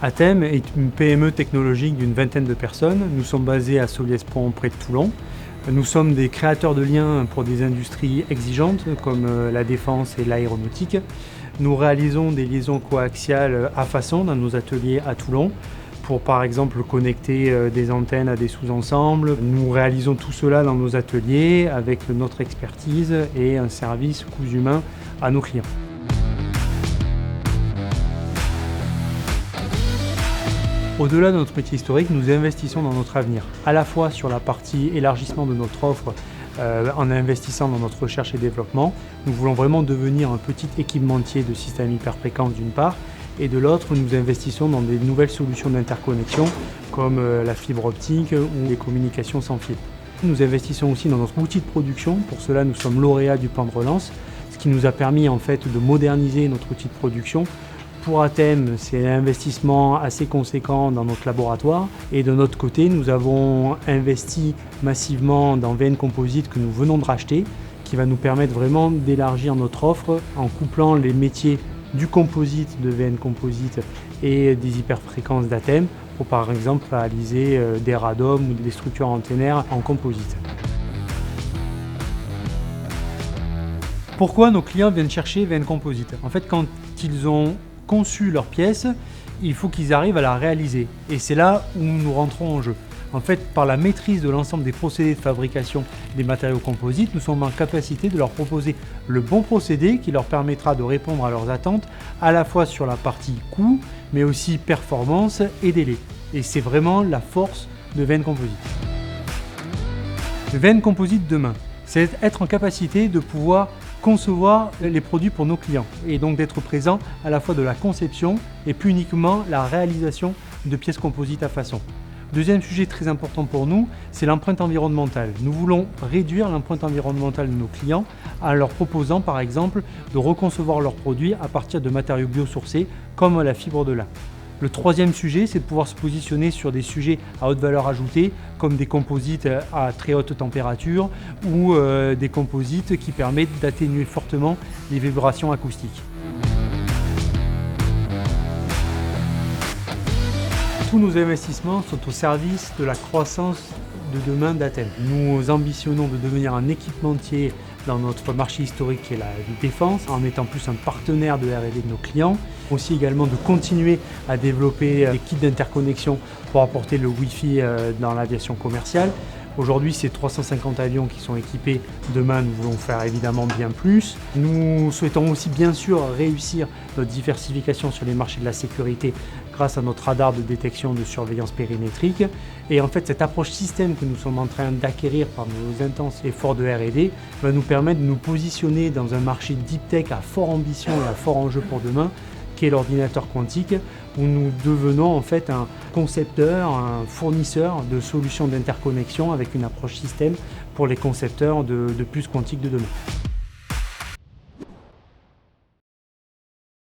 ATEM est une PME technologique d'une vingtaine de personnes. Nous sommes basés à Solliès-Pont près de Toulon. Nous sommes des créateurs de liens pour des industries exigeantes comme la défense et l'aéronautique. Nous réalisons des liaisons coaxiales à façon dans nos ateliers à Toulon pour par exemple connecter des antennes à des sous-ensembles. Nous réalisons tout cela dans nos ateliers avec notre expertise et un service coûts humains à nos clients. Au-delà de notre métier historique, nous investissons dans notre avenir, à la fois sur la partie élargissement de notre offre en investissant dans notre recherche et développement. Nous voulons vraiment devenir un petit équipementier de systèmes hyperfréquences d'une part, et de l'autre, nous investissons dans des nouvelles solutions d'interconnexion comme la fibre optique ou les communications sans fil. Nous investissons aussi dans notre outil de production. Pour cela, nous sommes lauréats du plan de relance, ce qui nous a permis en fait de moderniser notre outil de production. Pour ATEM, c'est un investissement assez conséquent dans notre laboratoire. Et de notre côté, nous avons investi massivement dans VN Composite que nous venons de racheter, qui va nous permettre vraiment d'élargir notre offre en couplant les métiers du composite de VN Composite et des hyperfréquences d'ATEM pour par exemple réaliser des radomes ou des structures antennaires en composite. Pourquoi nos clients viennent chercher VN Composite? En fait, quand ils ont conçu leur pièce, il faut qu'ils arrivent à la réaliser. Et c'est là où nous rentrons en jeu. En fait, par la maîtrise de l'ensemble des procédés de fabrication des matériaux composites, nous sommes en capacité de leur proposer le bon procédé qui leur permettra de répondre à leurs attentes, à la fois sur la partie coût, mais aussi performance et délai. Et c'est vraiment la force de VN Composite. Le VN Composite demain, c'est être en capacité de pouvoir concevoir les produits pour nos clients et donc d'être présent à la fois de la conception et plus uniquement la réalisation de pièces composites à façon. Deuxième sujet très important pour nous, c'est l'empreinte environnementale. Nous voulons réduire l'empreinte environnementale de nos clients en leur proposant par exemple de reconcevoir leurs produits à partir de matériaux biosourcés comme la fibre de lin. Le troisième sujet, c'est de pouvoir se positionner sur des sujets à haute valeur ajoutée, comme des composites à très haute température ou des composites qui permettent d'atténuer fortement les vibrations acoustiques. Tous nos investissements sont au service de la croissance de demain d'ATEM. Nous ambitionnons de devenir un équipementier dans notre marché historique qui est la défense, en étant plus un partenaire de R&D de nos clients. Aussi également de continuer à développer des kits d'interconnexion pour apporter le Wi-Fi dans l'aviation commerciale. Aujourd'hui, c'est 350 avions qui sont équipés. Demain, nous voulons faire évidemment bien plus. Nous souhaitons aussi bien sûr réussir notre diversification sur les marchés de la sécurité grâce à notre radar de détection de surveillance périmétrique. Et en fait, cette approche système que nous sommes en train d'acquérir par nos intenses efforts de R&D va nous permettre de nous positionner dans un marché deep tech à forte ambition et à fort enjeu pour demain, qui est l'ordinateur quantique, où nous devenons en fait un concepteur, un fournisseur de solutions d'interconnexion avec une approche système pour les concepteurs de puces quantiques de demain.